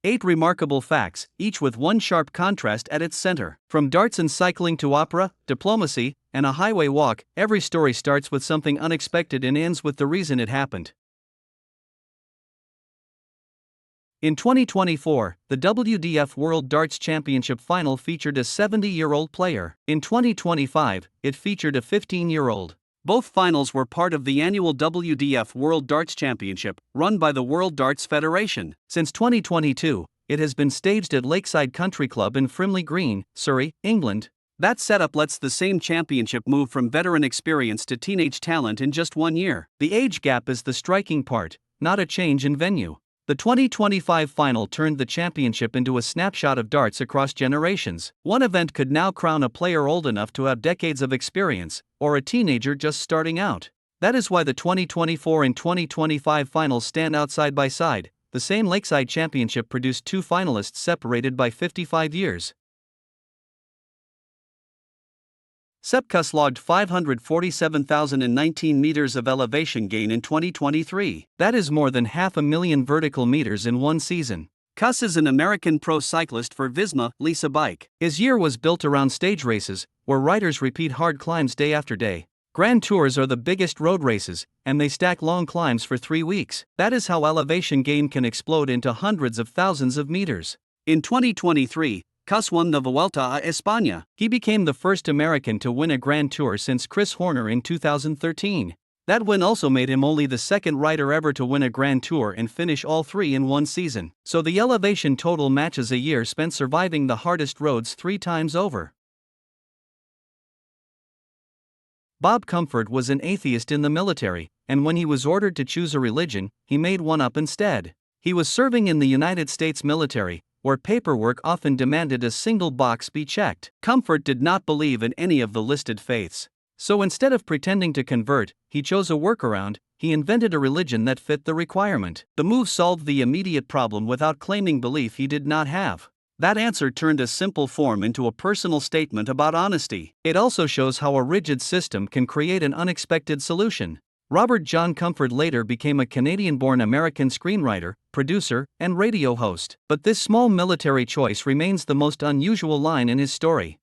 8 remarkable facts, each with one sharp contrast at its center. From darts and cycling to opera, diplomacy, and a highway walk, every story starts with something unexpected and ends with the reason it happened. In 2024, the WDF World Darts Championship final featured a 70-year-old player. In 2025, it featured a 15-year-old. Both finals were part of the annual WDF World Darts Championship, run by the World Darts Federation. Since 2022, it has been staged at Lakeside Country Club in Frimley Green, Surrey, England. That setup lets the same championship move from veteran experience to teenage talent in just 1 year. The age gap is the striking part, not a change in venue. The 2025 final turned the championship into a snapshot of darts across generations. One event could now crown a player old enough to have decades of experience, or a teenager just starting out. That is why the 2024 and 2025 finals stand out side by side. The same Lakeside Championship produced 2 finalists separated by 55 years. Sepkus logged 547,019 meters of elevation gain in 2023. That is more than 500,000 vertical meters in one season. Kus is an American pro cyclist for Visma Lease a Bike. His year was built around stage races, where riders repeat hard climbs day after day. Grand Tours are the biggest road races, and they stack long climbs for 3 weeks. That is how elevation gain can explode into hundreds of thousands of meters. In 2023, Kus won the Vuelta a España. He became the first American to win a Grand Tour since Chris Horner in 2013. That win also made him only the second rider ever to win a Grand Tour and finish all 3 in one season. So the elevation total matches a year spent surviving the hardest roads 3 times over. Bob Comfort was an atheist in the military, and when he was ordered to choose a religion, he made one up instead. He was serving in the United States military, where paperwork often demanded a single box be checked. Comfort did not believe in any of the listed faiths. So instead of pretending to convert, he chose a workaround. He invented a religion that fit the requirement. The move solved the immediate problem without claiming belief he did not have. That answer turned a simple form into a personal statement about honesty. It also shows how a rigid system can create an unexpected solution. Robert John Comfort later became a Canadian-born American screenwriter, producer, and radio host. But this small military choice remains the most unusual line in his story.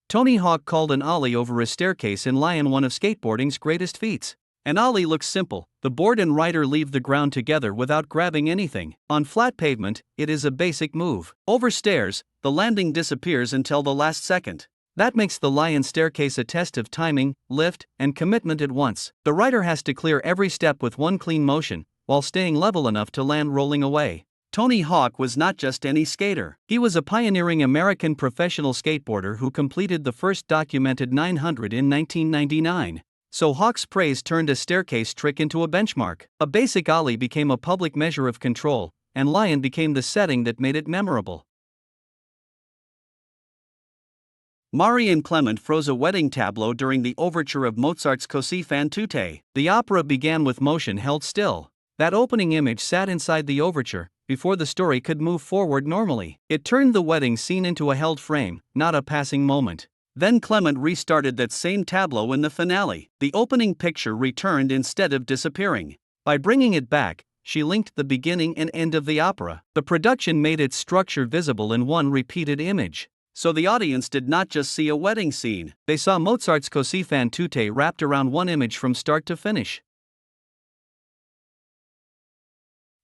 Tony Hawk called an ollie over a staircase in Lyon one of skateboarding's greatest feats. An ollie looks simple. The board and rider leave the ground together without grabbing anything. On flat pavement, it is a basic move. Over stairs, the landing disappears until the last second. That makes the Lyon staircase a test of timing, lift, and commitment at once. The rider has to clear every step with one clean motion, while staying level enough to land rolling away. Tony Hawk was not just any skater. He was a pioneering American professional skateboarder who completed the first documented 900 in 1999. So Hawk's praise turned a staircase trick into a benchmark. A basic ollie became a public measure of control, and Lyon became the setting that made it memorable. Mariame Clément froze a wedding tableau during the overture of Mozart's Così fan tutte. The opera began with motion held still. That opening image sat inside the overture, before the story could move forward normally. It turned the wedding scene into a held frame, not a passing moment. Then Clément restarted that same tableau in the finale. The opening picture returned instead of disappearing. By bringing it back, she linked the beginning and end of the opera. The production made its structure visible in one repeated image. So the audience did not just see a wedding scene, they saw Mozart's Così fan tutte wrapped around one image from start to finish.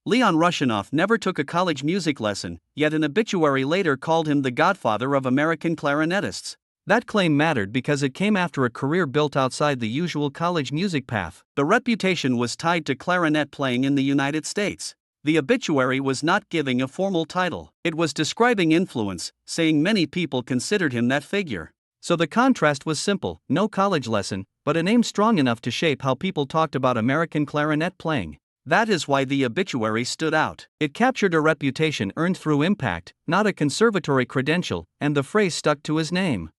Leon Russianoff never took a college music lesson, yet an obituary later called him the godfather of American clarinetists. That claim mattered because it came after a career built outside the usual college music path. The reputation was tied to clarinet playing in the United States. The obituary was not giving a formal title. It was describing influence, saying many people considered him that figure. So the contrast was simple: no college lesson, but a name strong enough to shape how people talked about American clarinet playing. That is why the obituary stood out. It captured a reputation earned through impact, not a conservatory credential, and the phrase stuck to his name.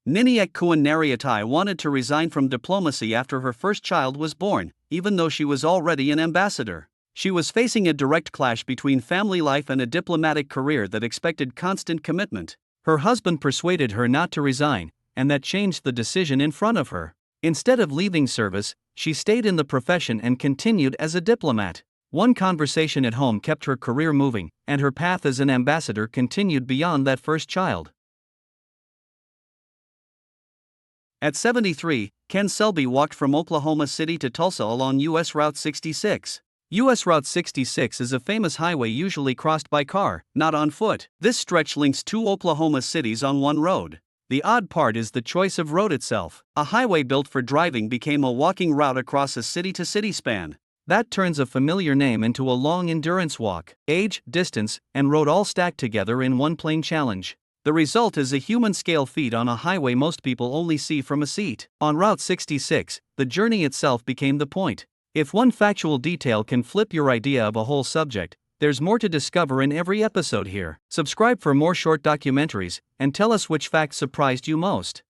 Niniek Kuan Nariotai wanted to resign from diplomacy after her first child was born, even though she was already an ambassador. She was facing a direct clash between family life and a diplomatic career that expected constant commitment. Her husband persuaded her not to resign, and that changed the decision in front of her. Instead of leaving service, she stayed in the profession and continued as a diplomat. One conversation at home kept her career moving, and her path as an ambassador continued beyond that first child. At 73, Ken Selby walked from Oklahoma City to Tulsa along U.S. Route 66. U.S. Route 66 is a famous highway usually crossed by car, not on foot. This stretch links two Oklahoma cities on one road. The odd part is the choice of road itself. A highway built for driving became a walking route across a city-to-city span. That turns a familiar name into a long endurance walk. Age, distance, and road all stacked together in one plain challenge. The result is a human-scale feat on a highway most people only see from a seat. On Route 66, the journey itself became the point. If one factual detail can flip your idea of a whole subject, there's more to discover in every episode here. Subscribe for more short documentaries, and tell us which fact surprised you most.